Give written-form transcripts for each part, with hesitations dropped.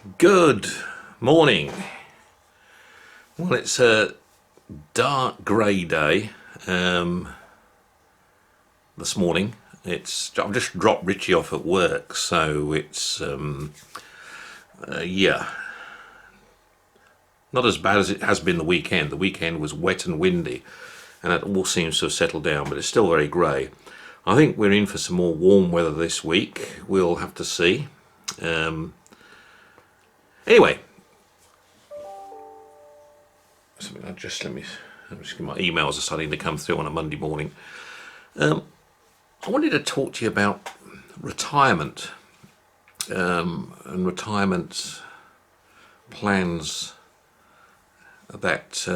Good morning. Well, it's a dark grey day this morning. I've just dropped Richie off at work, so it's yeah, not as bad as it has been the weekend. The weekend was wet and windy, and it all seems to have settled down, but it's still very grey. I think we're in for some more warm weather this week. We'll have to see. Anyway, my emails are starting to come through on a Monday morning. I wanted to talk to you about retirement and retirement plans that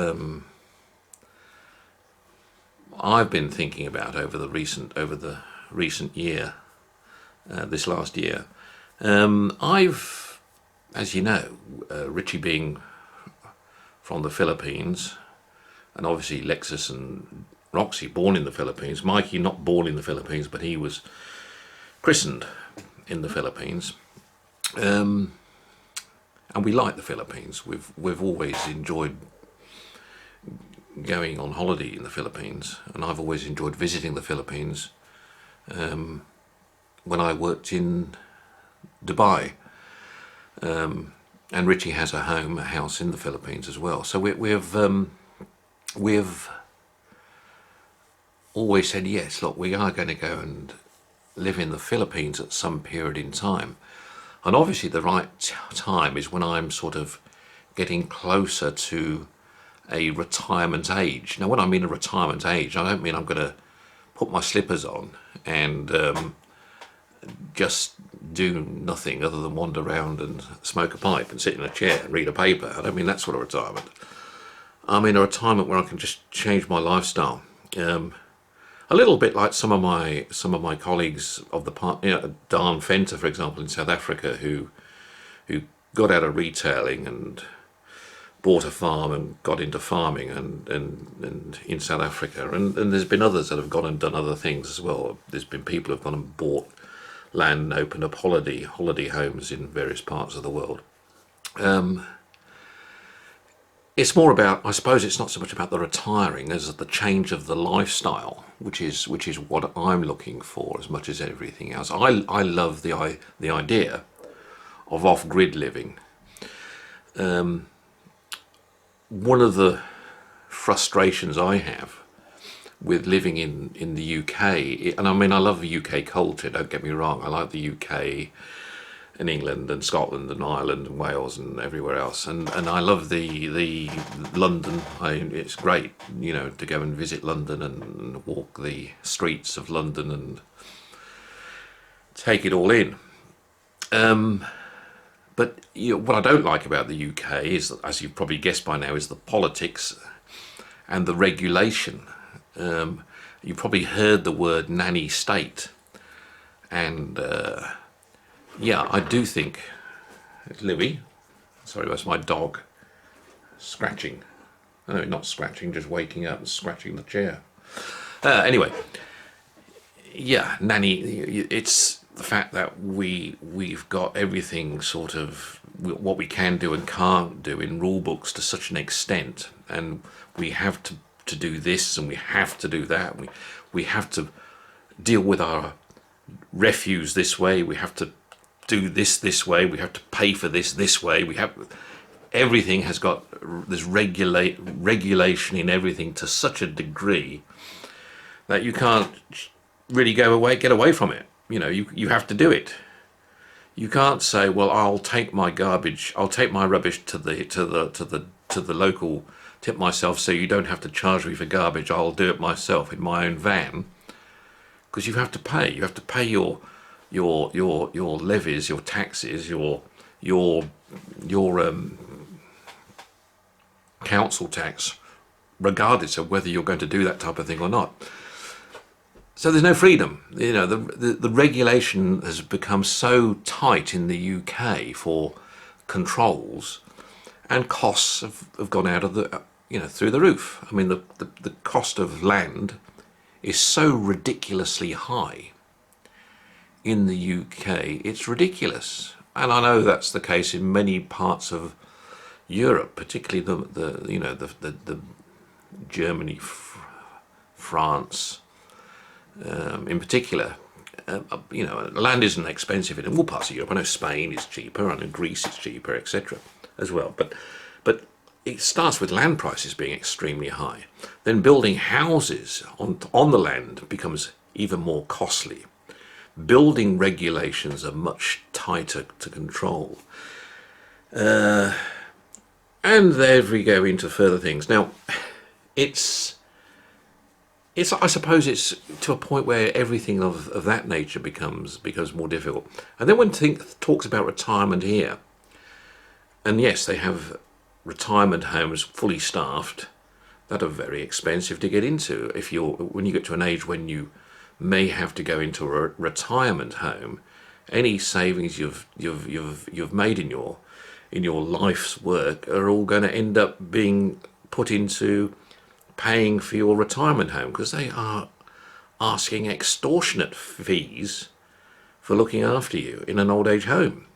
I've been thinking about over the recent year, this last year. As you know, Richie being from the Philippines, and obviously Lexus and Roxy born in the Philippines. Mikey not born in the Philippines, but he was christened in the Philippines. And we like the Philippines. We've always enjoyed going on holiday in the Philippines, and I've always enjoyed visiting the Philippines. When I worked in Dubai, and Richie has a house in the Philippines as well. So we've always said, yes, look, we are going to go and live in the Philippines at some period in time. And obviously the right time is when I'm sort of getting closer to a retirement age. Now, when I mean a retirement age, I don't mean I'm going to put my slippers on and just do nothing other than wander around and smoke a pipe and sit in a chair and read a paper. I don't mean that sort of retirement. I mean a retirement where I can just change my lifestyle. A little bit like some of my colleagues of the part, Dan Fenter, for example, in South Africa, who got out of retailing and bought a farm and got into farming and in South Africa. And there's been others that have gone and done other things as well. There's been people who have gone and bought land and opened up holiday homes in various parts of the world. It's more about, I suppose it's not so much about the retiring as the change of the lifestyle, which is what I'm looking for as much as everything else. I love the idea of off-grid living. One of the frustrations I have with living in the UK, and I mean I love the UK culture, don't get me wrong, I like the UK and England and Scotland and Ireland and Wales and everywhere else, and I love the London. It's great, to go and visit London and walk the streets of London and take it all in. But what I don't like about the UK is, as you've probably guessed by now, is the politics and the regulation. You probably heard the word nanny state, and yeah, I do think, Libby, sorry, that's my dog scratching. No, not scratching, just waking up and scratching the chair. Anyway, yeah, nanny, it's the fact that we've got everything sort of what we can do and can't do in rule books to such an extent, and we have to do this and we have to do that. We have to deal with our refuse this way. We have to do this way. We have to pay for this way. Everything has got this regulation in everything to such a degree that you can't really get away from it. You have to do it. You can't say, well, I'll take my rubbish to the local tip myself, so you don't have to charge me for garbage. I'll do it myself in my own van, because you have to pay. You have to pay your levies, your taxes, your council tax, regardless of whether you're going to do that type of thing or not. So there's no freedom. The regulation has become so tight in the UK for controls, and costs have gone out of through the roof. I mean, the cost of land is so ridiculously high in the UK. It's ridiculous. And I know that's the case in many parts of Europe, particularly the Germany, France, in particular. Land isn't expensive in all parts of Europe. I know Spain is cheaper, I know Greece is cheaper, etc. as well. But it starts with land prices being extremely high. Then building houses on the land becomes even more costly. Building regulations are much tighter to control. And there we go into further things. Now, I suppose it's to a point where everything of that nature becomes more difficult. And then when talks about retirement here, and yes, they have retirement homes fully staffed that are very expensive to get into. When you get to an age when you may have to go into a retirement home, any savings you've made in your life's work are all going to end up being put into paying for your retirement home, because they are asking extortionate fees for looking after you in an old age home,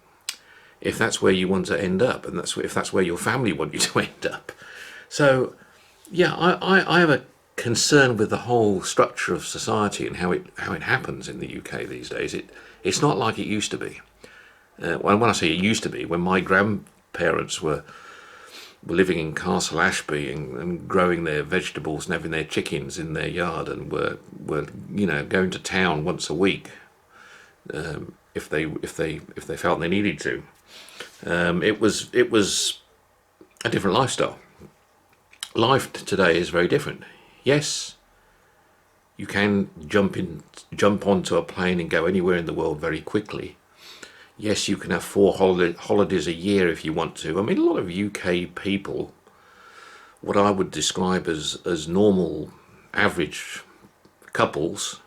if that's where you want to end up, and if that's where your family want you to end up. So yeah, I have a concern with the whole structure of society and how it happens in the UK these days. It's not like it used to be. When I say it used to be, when my grandparents were living in Castle Ashby and growing their vegetables and having their chickens in their yard, and were going to town once a week if they felt they needed to. It was a different lifestyle. Life today is very different. Yes, you can jump onto a plane and go anywhere in the world very quickly. Yes, you can have 4 holidays a year if you want to. I mean, a lot of UK people, what I would describe as normal, average couples,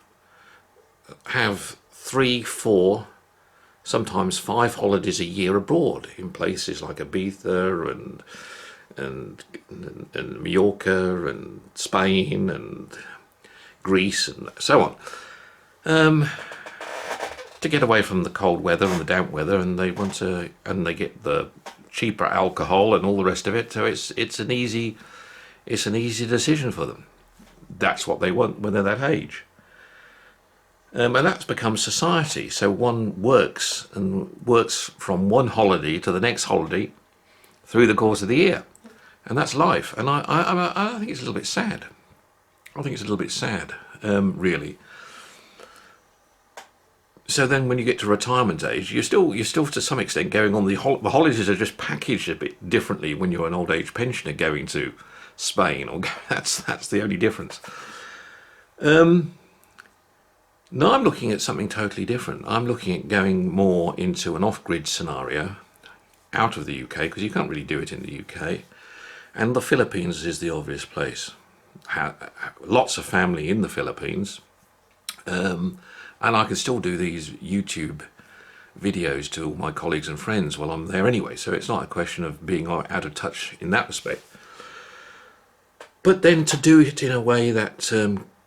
have 3, 4, sometimes 5 holidays a year abroad in places like Ibiza and Mallorca and Spain and Greece and so on. To get away from the cold weather and the damp weather, and they get the cheaper alcohol and all the rest of it. So it's an easy decision for them. That's what they want when they're that age. And that's become society. So one works from one holiday to the next holiday through the course of the year, and that's life. And I think it's a little bit sad. I think it's a little bit sad, really. So then when you get to retirement age, you're still to some extent going on the holidays are just packaged a bit differently when you're an old age pensioner going to Spain, or that's the only difference. Now I'm looking at something totally different. I'm looking at going more into an off-grid scenario out of the UK, because you can't really do it in the UK, and the Philippines is the obvious place. Lots of family in the Philippines. And I can still do these YouTube videos to all my colleagues and friends while I'm there anyway. So it's not a question of being out of touch in that respect. But then to do it in a way that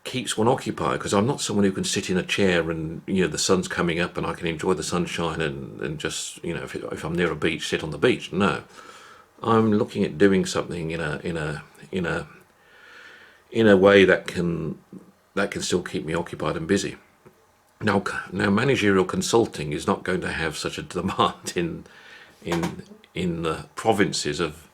keeps one occupied, because I'm not someone who can sit in a chair and the sun's coming up and I can enjoy the sunshine and just if I'm near a beach, sit on the beach. No, I'm looking at doing something in a way that can still keep me occupied and busy. Now, managerial consulting is not going to have such a demand in the provinces of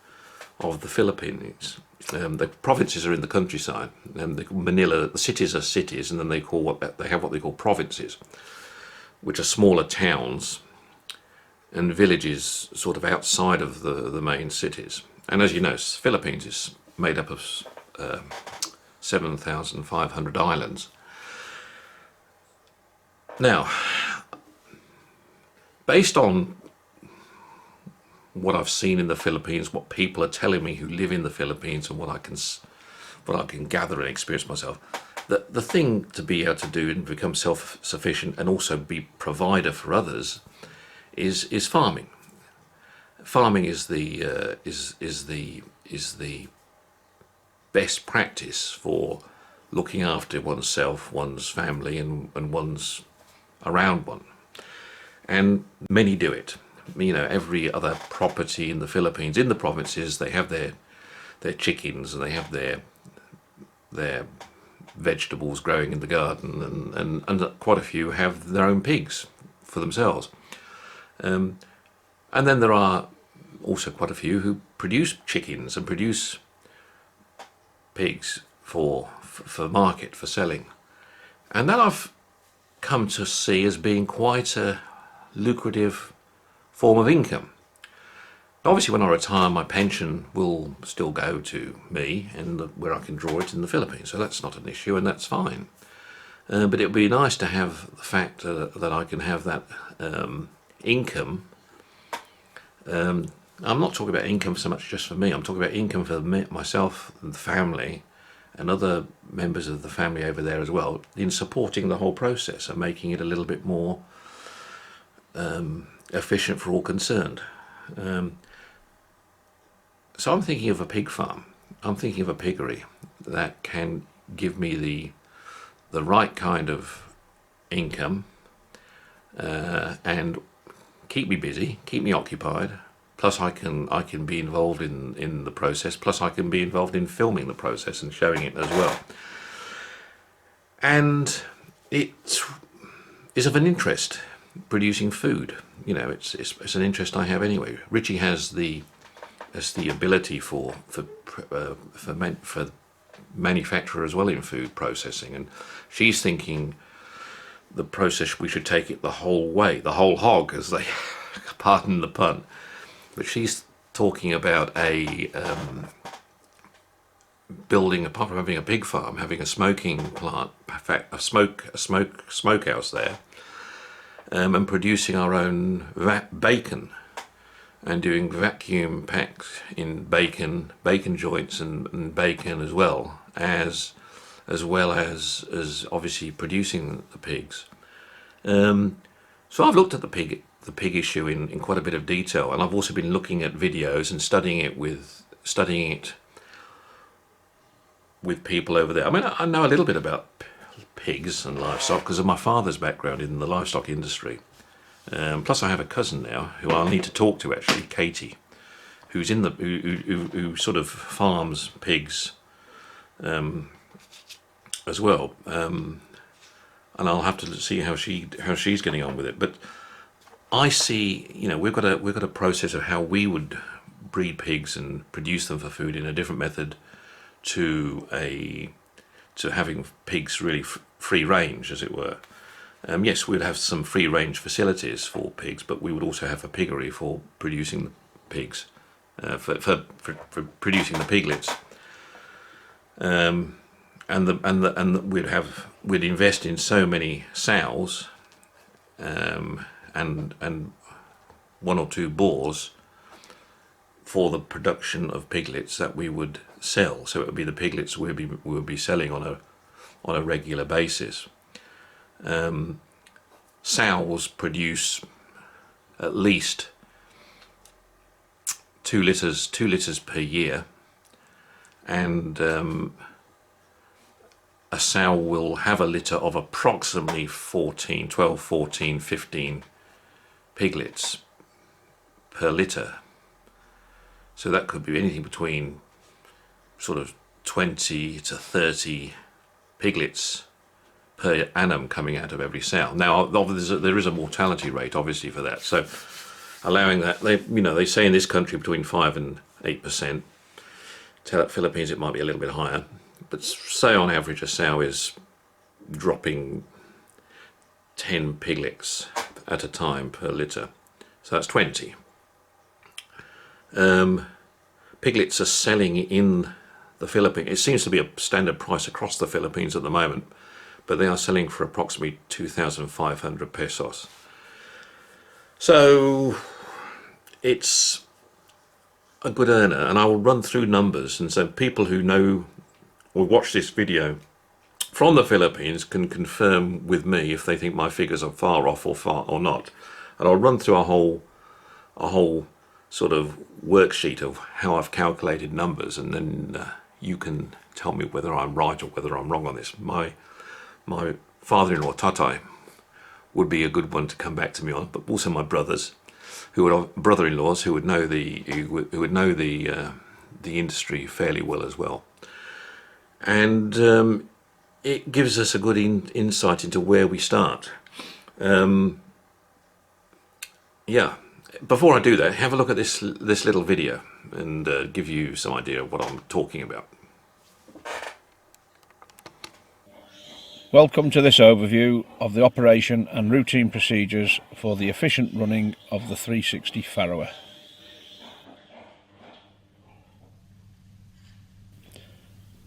the Philippines. The provinces are in the countryside, and Manila, the cities are cities, and then they have what they call provinces, which are smaller towns and villages sort of outside of the main cities. And as you know, Philippines is made up of 7,500 islands. Now, based on what I've seen in the Philippines, what people are telling me who live in the Philippines, and what I can gather and experience myself, the thing to be able to do and become self-sufficient and also be provider for others is farming. Farming is the best practice for looking after oneself, one's family, and one's around one. And many do it. every other property in the Philippines, in the provinces, they have their chickens, and they have their vegetables growing in the garden, and quite a few have their own pigs for themselves. And then there are also quite a few who produce chickens and produce pigs for market, for selling. And that I've come to see as being quite a lucrative form of income. Obviously, when I retire, my pension will still go to me, and where I can draw it in the Philippines. So that's not an issue, and that's fine. But it would be nice to have the fact that I can have that income. I'm not talking about income so much just for me. I'm talking about income for myself and the family, and other members of the family over there as well, in supporting the whole process and making it a little bit more efficient for all concerned. So I'm thinking of a pig farm. I'm thinking of a piggery that can give me the right kind of income and keep me busy, keep me occupied. Plus, I can be involved in the process. Plus, I can be involved in filming the process and showing it as well. And it is of an interest, producing food. It's an interest I have anyway. Richie has the ability for manufacture as well in food processing, and she's thinking the process, we should take it the whole way, the whole hog, as they pardon the pun. But she's talking about building, apart from having a pig farm, having a smoking plant, a smokehouse there, and producing our own bacon, and doing vacuum packs in bacon joints and bacon as well as obviously producing the pigs. So I've looked at the pig issue in quite a bit of detail, and I've also been looking at videos and studying it with people over there. I mean, I know a little bit about pigs and livestock because of my father's background in the livestock industry. Plus, I have a cousin now who I'll need to talk to, actually, Katie, who's who sort of farms pigs as well, and I'll have to see how she's getting on with it. But I see, we've got a process of how we would breed pigs and produce them for food in a different method to having pigs really free range, as it were. Yes, we'd have some free range facilities for pigs, but we would also have a piggery for producing the pigs, for producing the piglets. And we'd invest in so many sows, and one or two boars for the production of piglets that we would sell. So it would be the piglets we would be selling on a regular basis. Sows produce at least 2 litres per year, and a sow will have a litter of approximately 12, 14, 15 piglets per litter. So that could be anything between sort of 20 to 30 piglets per annum coming out of every sow. Now, there is a mortality rate, obviously, for that. So, allowing that, they say in this country between 5 and 8%. Philippines, it might be a little bit higher, but say on average a sow is dropping 10 piglets at a time per litter. So that's 20. Piglets are selling in the Philippines. It seems to be a standard price across the Philippines at the moment, but they are selling for approximately 2,500 pesos. So it's a good earner, and I will run through numbers, and so people who know or watch this video from the Philippines can confirm with me if they think my figures are far off or not. And I'll run through a whole sort of worksheet of how I've calculated numbers, and then you can tell me whether I'm right or whether I'm wrong on this. My father-in-law, Tatay, would be a good one to come back to me on, but also my brothers who are brother-in-laws who would know the industry fairly well as well, and it gives us a good insight into where we start. Yeah. Before I do that, have a look at this little video and give you some idea of what I'm talking about. Welcome to this overview of the operation and routine procedures for the efficient running of the 360 farrower.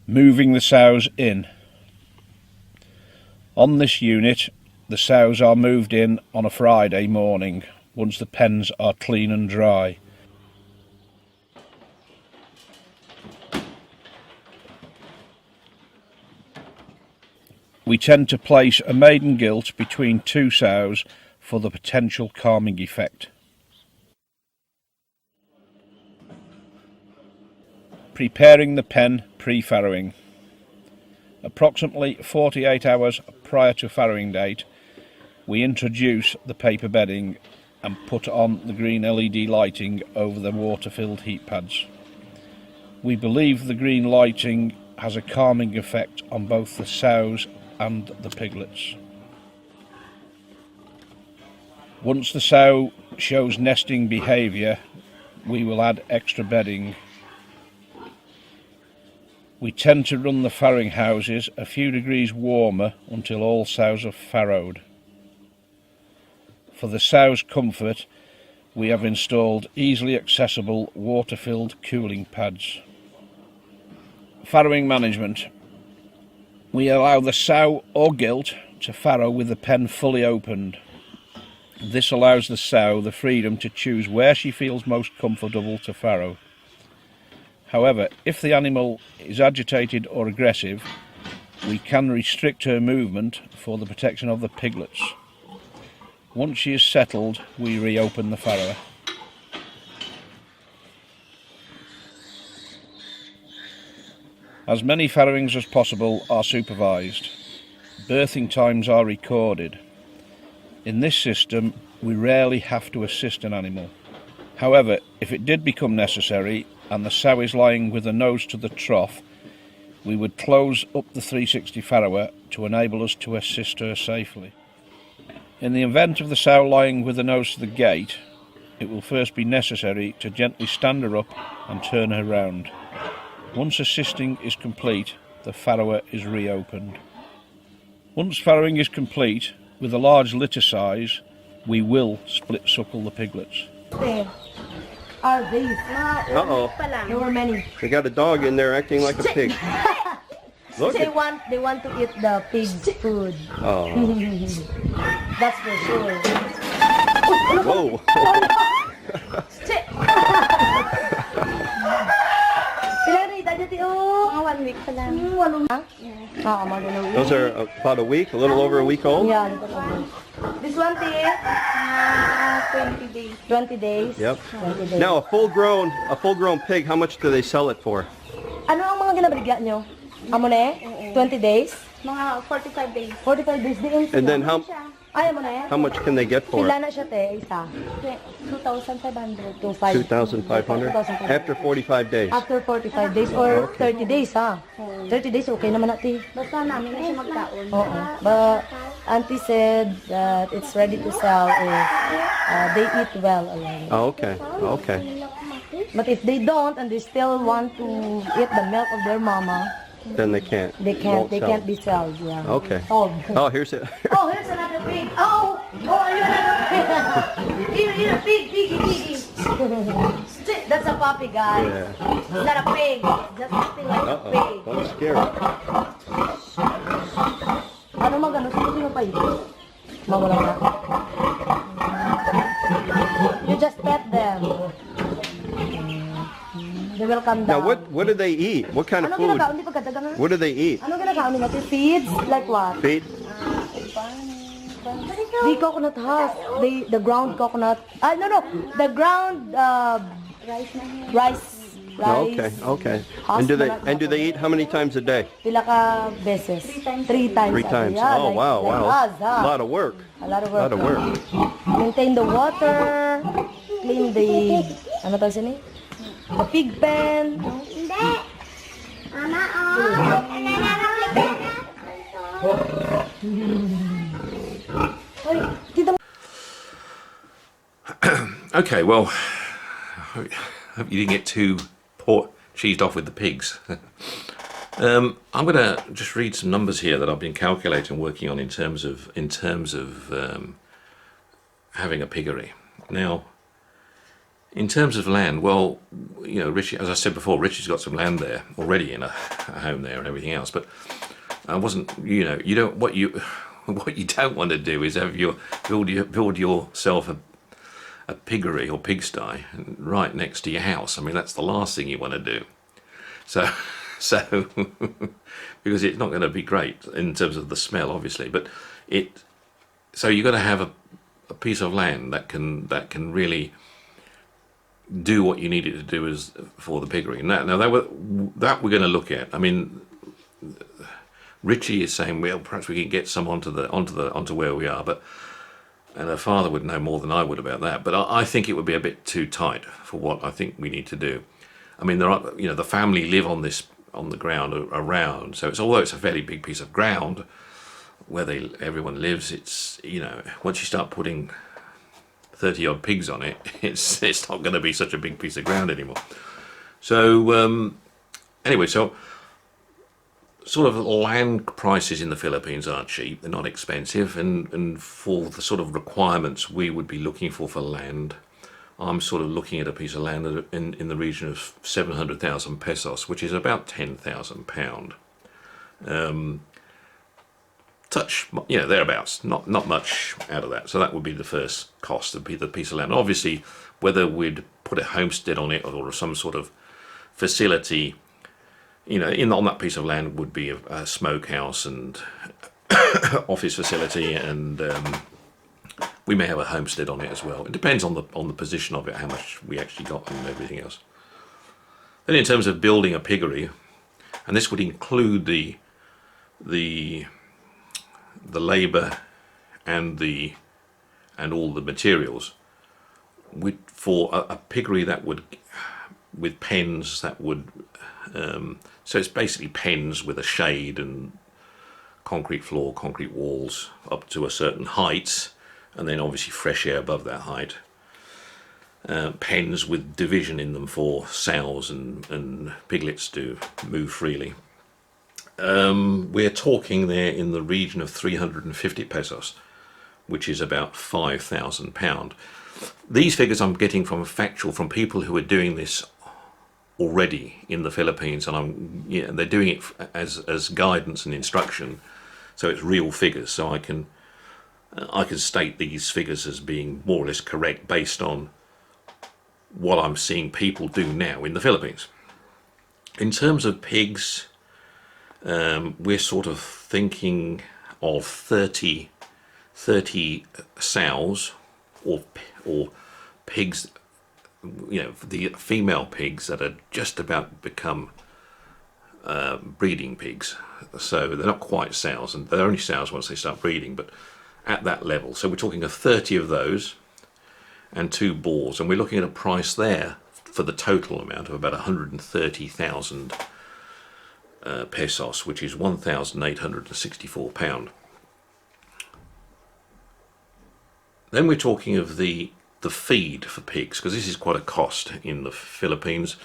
Moving the sows in. On this unit, the sows are moved in on a Friday morning once the pens are clean and dry. We tend to place a maiden gilt between two sows for the potential calming effect. Preparing the pen pre-farrowing. Approximately 48 hours prior to farrowing date, we introduce the paper bedding and put on the green LED lighting over the water-filled heat pads. We believe the green lighting has a calming effect on both the sows and the piglets. Once the sow shows nesting behaviour, we will add extra bedding. We tend to run the farrowing houses a few degrees warmer until all sows are farrowed. For the sow's comfort, we have installed easily accessible water-filled cooling pads. Farrowing management. We allow the sow or gilt to farrow with the pen fully opened. This allows the sow the freedom to choose where she feels most comfortable to farrow. However, if the animal is agitated or aggressive, we can restrict her movement for the protection of the piglets. Once she is settled, we reopen the farrower. As many farrowings as possible are supervised. Birthing times are recorded. In this system, we rarely have to assist an animal. However, if it did become necessary and the sow is lying with the nose to the trough, we would close up the 360 farrower to enable us to assist her safely. In the event of the sow lying with the nose to the gate, it will first be necessary to gently stand her up and turn her round. Once assisting is complete, the farrower is reopened. Once farrowing is complete, with a large litter size, we will split suckle the piglets. Are these? Uh-oh. There were many. They got a dog in there acting like a pig. Look They at, want to eat the pig's food. oh, That's for sure. whoa. Ilan rin? Tadyo tiyo? Mga 1 week pa lang. Walong na? Oo, magano. Those are about a week, a little over a week old? Yeah, this one, tiyo? 20 days. 20 days? Yep. 20 days. Now a full-grown pig, how much do they sell it for? Ano ang mga ginabaligyan nyo? Amo na eh? 20 days? Mga 45 days. 45 days din. And then how Ay, amo na eh? much can they get for Pila it? na siya, te? Isa? 2,500. 2,500? After 45 days. After 45 days or 30 days, ha? 30 days, okay naman natin. Basta namin na siya magkaon. Oo. But Auntie said that it's ready to sell if they eat well already. Oh, okay, okay. But if they don't and they still want to eat the milk of their mama, Then they can't. they can't. won't They sell. can't be sold. Yeah. Okay. Oh. Oh, here's it. Oh, here's another pig. Oh, you another pig. Here, piggy. That's a puppy, guys. Yeah. It's not a pig. Just acting like a Uh-oh, pig. don't scare it. Ano magano? Sino pa ito? Mawala na. You just pet them. They will come Now, down. what do they eat? What kind of Ano food? ginagawa? Hindi pa kadagan. What do they eat? Ano ginagawa nila? Feeds? Like what? Feed? The coconut husk. The ground coconut. No. The ground rice. Okay, okay. Husk And do they eat how many times a day? Pila ka beses? 3 times. 3 times. Yeah, Oh, like- wow, like wow. us, huh? A lot of work. A lot of A lot work. of work. Maintain the water. clean the, ano tawag sini? The pig pen. Hindi. Mama, Hoy, tita. Okay, well, I hope you didn't get too cheesed off with the pigs. I'm going to just read some numbers here that I've been calculating, working on in terms of having a piggery. Now, in terms of land, well, you know, Richie, as I said before, Richie's got some land there already in a home there and everything else. But I wasn't, you know, you don't what you don't want to do is have build yourself a piggery or pigsty right next to your house. I mean, that's the last thing you want to do. So because it's not going to be great in terms of the smell, obviously. But so you've got to have a piece of land that can really do what you need it to do as for the piggery. Now that we're going to look at. I mean, Richie is saying, well, perhaps we can get some onto where we are, and her father would know more than I would about that. But I think it would be a bit too tight for what I think we need to do. I mean, the family live on the ground around, so although it's a fairly big piece of ground where everyone lives, it's, you know, once you start putting 30 odd pigs on it, it's not going to be such a big piece of ground anymore. So anyway, so sort of land prices in the Philippines are cheap, they're not expensive, and for the sort of requirements we would be looking for land, I'm sort of looking at a piece of land in the region of 700,000 pesos, which is about £10,000. Thereabouts, not much out of that. So that would be the first cost of the piece of land. Obviously, whether we'd put a homestead on it or some sort of facility, you know, on that piece of land would be a smokehouse and office facility, and we may have a homestead on it as well. It depends on the position of it, how much we actually got and everything else. Then in terms of building a piggery, and this would include the labour and all the materials, for a piggery that would, with pens that would, so it's basically pens with a shade and concrete floor, concrete walls up to a certain height, and then obviously fresh air above that height. Pens with division in them for sows and piglets to move freely. We're talking there in the region of 350 pesos, which is about £5,000. These figures I'm getting from people who are doing this already in the Philippines, and they're doing it as guidance and instruction, so it's real figures. So I can state these figures as being more or less correct based on what I'm seeing people do now in the Philippines. In terms of pigs, we're sort of thinking of 30 sows or pigs, you know, the female pigs that are just about become breeding pigs. So they're not quite sows, and they're only sows once they start breeding, but at that level. So we're talking of 30 of those and 2 boars, and we're looking at a price there for the total amount of about 130,000 pesos, which is £1,864. Then we're talking of the feed for pigs, because this is quite a cost in the Philippines.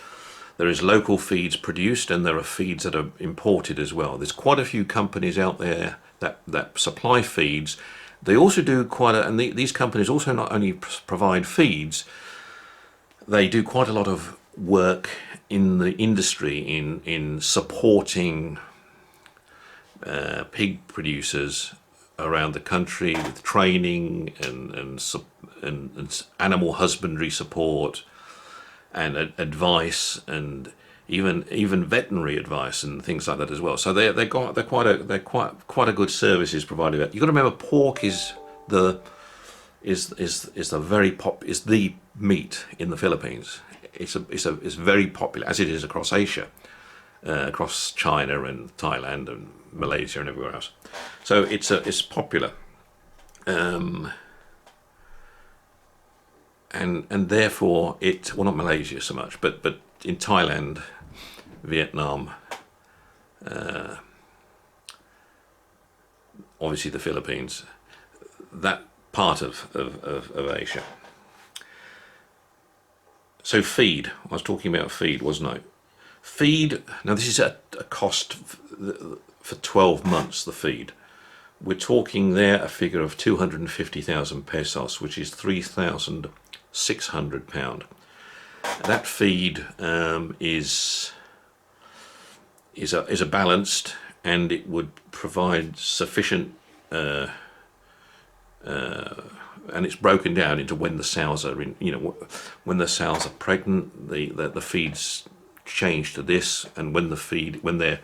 There is local feeds produced, and there are feeds that are imported as well. There's quite a few companies out there that supply feeds. They also do and these companies also not only provide feeds, they do quite a lot of work in the industry in supporting pig producers around the country with training and animal husbandry support and advice, and even veterinary advice and things like that as well. So they're quite a good services provided. You've got to remember, pork is the meat in the Philippines. It's very popular, as it is across Asia, across China and Thailand and Malaysia and everywhere else. So it's popular. and therefore it, well, not Malaysia so much, but in Thailand, Vietnam, obviously the Philippines, that part of Asia. So feed, I was talking about feed, wasn't I? Feed, now this is a cost for 12 months, the feed. We're talking there a figure of 250,000 pesos, which is £3,600. That feed is a balanced, and it would provide sufficient, and it's broken down into when the sows are in, when the sows are pregnant, the feeds change to this, and when they're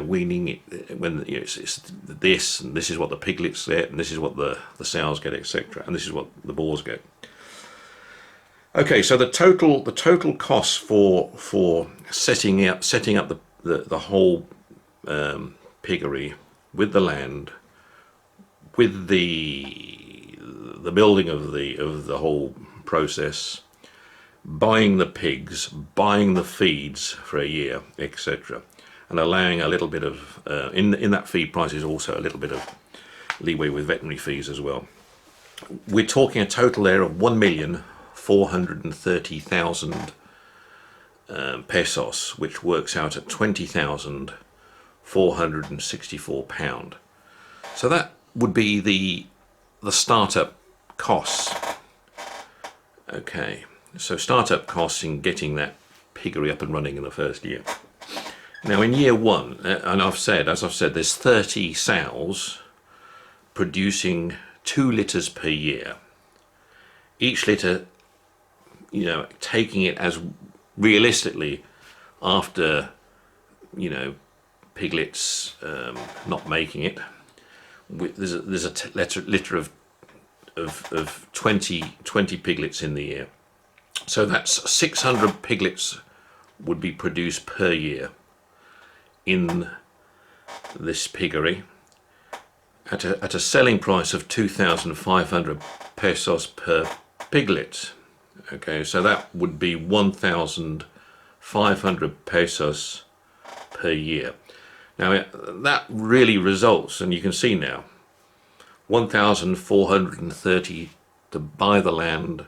weaning it, it's this, and this is what the piglets get, and this is what the sows get, etc., and this is what the boars get. Okay, so the total cost for setting up the whole piggery, with the land, with the building of the whole process, buying the pigs, buying the feeds for a year, etc., and allowing a little bit of in that feed price is also a little bit of leeway with veterinary fees as well. We're talking a total there of 1,430,000 pesos, which works out at £20,464. So that would be the startup costs. Okay, so startup costs in getting that piggery up and running in the first year. Now in year one, and as I've said, there's 30 sows producing 2 litres per year. Each litre, taking it as realistically after, piglets not making it. There's a litter of 20 piglets in the year. So that's 600 piglets would be produced per year in this piggery at a selling price of 2,500 pesos per piglet. Okay, so that would be 1,500 pesos per year. Now that really results, and you can see now, 1,430 to buy the land,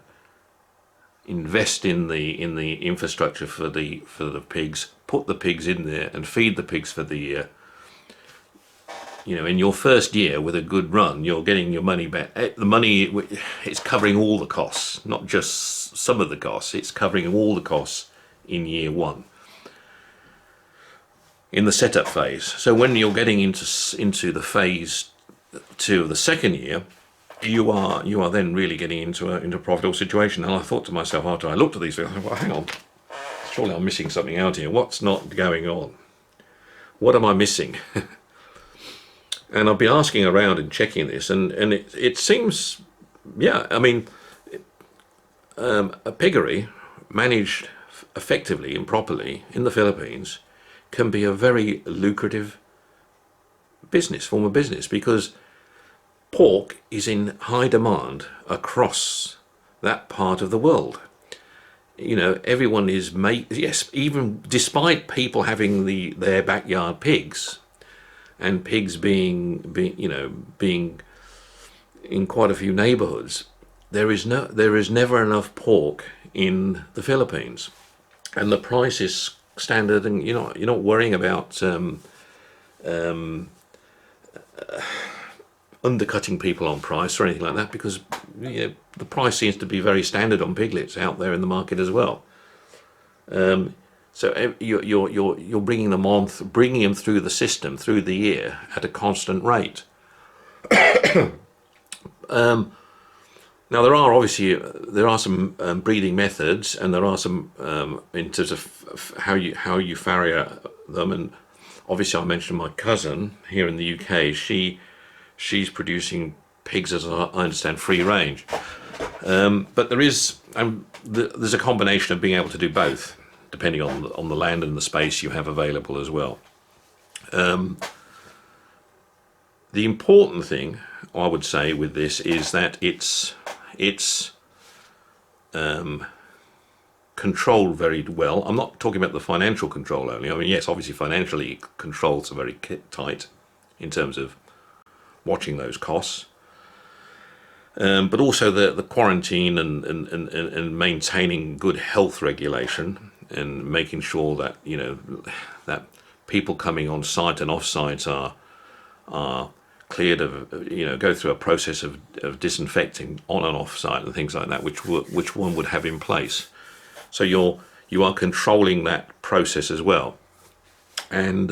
invest in the infrastructure for the pigs, put the pigs in there and feed the pigs for the year. In your first year with a good run, you're getting your money back. The money, it's covering all the costs, not just some of the costs. It's covering all the costs in year one, in the setup phase. So when you're getting into the phase 2 of the second year, you are then really getting into a profitable situation. And I thought to myself, after I looked at these things, well, hang on, surely I'm missing something out here. What's not going on? What am I missing? And I've been asking around and checking this, and it seems, a piggery managed effectively and properly in the Philippines can be a very lucrative form of business, because pork is in high demand across that part of the world. Everyone is even despite people having their backyard pigs, and pigs being in quite a few neighborhoods, there is never enough pork in the Philippines, and the price is standard, and you're not worrying about undercutting people on price or anything like that, because the price seems to be very standard on piglets out there in the market as well. So you're bringing them through the system, through the year, at a constant rate. Now there are some breeding methods, and there are some in terms of how you farrier them. And obviously, I mentioned my cousin here in the UK. She's producing pigs, as I understand, free range. But there's a combination of being able to do both, depending on the land and the space you have available as well. The important thing I would say with this is that it's controlled very well. I'm not talking about the financial control only. I mean, yes, obviously financially controls are very tight in terms of watching those costs, but also the quarantine and maintaining good health regulation and making sure that, you know, that people coming on site and off site are cleared of, you know, go through a process of disinfecting on and off site and things like that, which one would have in place. So you are controlling that process as well, and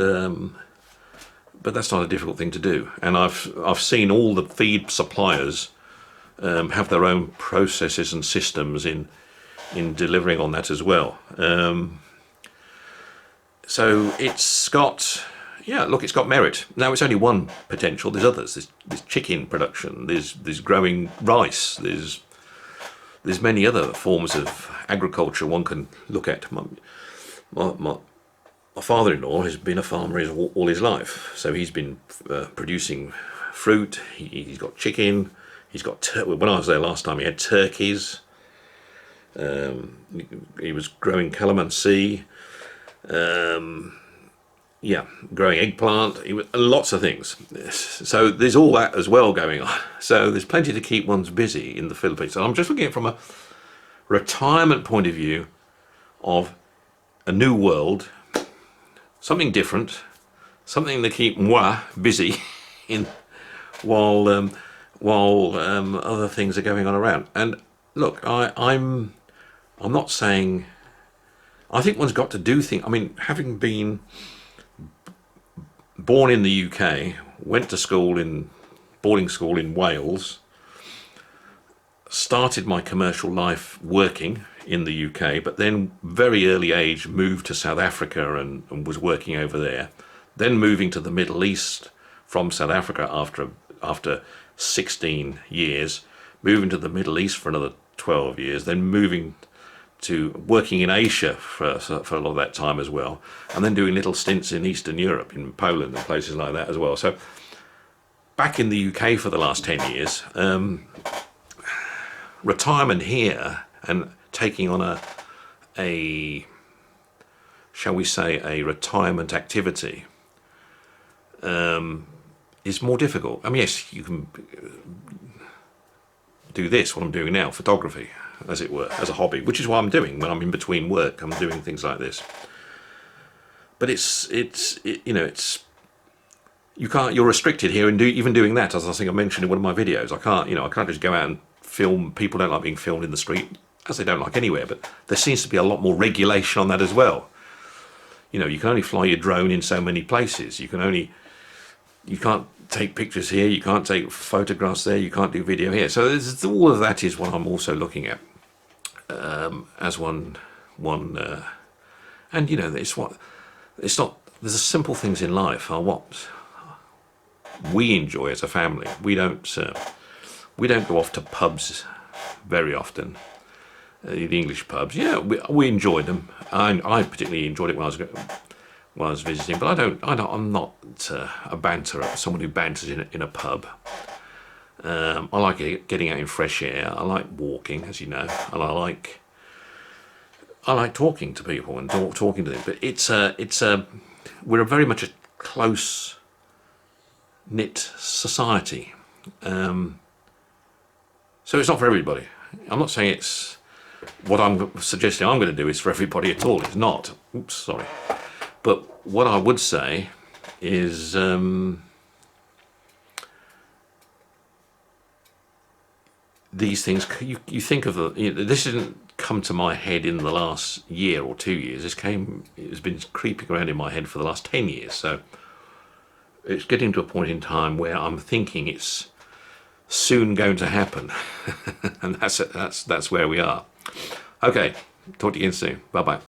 but that's not a difficult thing to do. And I've seen all the feed suppliers have their own processes and systems in delivering on that as well. So it's got, yeah, look, it's got merit. Now it's only one potential. There's others. There's chicken production. There's growing rice. There's many other forms of agriculture one can look at. My father-in-law has been a farmer all his life, so he's been producing fruit. He's got chicken. He's got when I was there last time, he had turkeys. He was growing calamansi. Yeah, growing eggplant. Lots of things. So there's all that as well going on. So there's plenty to keep one's busy in the Philippines. And I'm just looking at it from a retirement point of view of a new world, something different, something to keep moi busy in while other things are going on around. And look, I'm not saying, I think one's got to do things. I mean, having been born in the UK, went to school in boarding school in Wales, started my commercial life working in the UK, but then very early age moved to South Africa and was working over there, then moving to the Middle East from South Africa after 16 years, moving to the Middle East for another 12 years, then moving to working in Asia for a lot of that time as well, and then doing little stints in Eastern Europe, in Poland and places like that as well. So back in the UK for the last 10 years, retirement here and taking on a shall we say, a retirement activity is more difficult. I mean, yes, you can do this, what I'm doing now, photography, as it were, as a hobby, which is what I'm doing when I'm in between work. I'm doing things like this. But you can't. You're restricted here in even doing that. As I think I mentioned in one of my videos, I can't just go out and film. People don't like being filmed in the street, as they don't like anywhere. But there seems to be a lot more regulation on that as well. You know, you can only fly your drone in so many places. You can't take pictures here. You can't take photographs there. You can't do video here. So all of that is what I'm also looking at as one. And you know, it's not. There's simple things in life are what we enjoy as a family. We don't go off to pubs very often. The English pubs, yeah, we enjoyed them. I particularly enjoyed it when I was visiting. But I'm not a banterer, someone who banters in a pub. I like getting out in fresh air. I like walking, as you know, and I like talking to people and talking to them. But we're very much a close knit society. So it's not for everybody. I'm not saying it's what I'm suggesting I'm going to do is for everybody at all. It's not. Oops, sorry. But what I would say is these things, you think of this didn't come to my head in the last year or 2 years. It's been creeping around in my head for the last 10 years. So it's getting to a point in time where I'm thinking it's soon going to happen. And that's where we are. Okay, talk to you again soon. Bye-bye.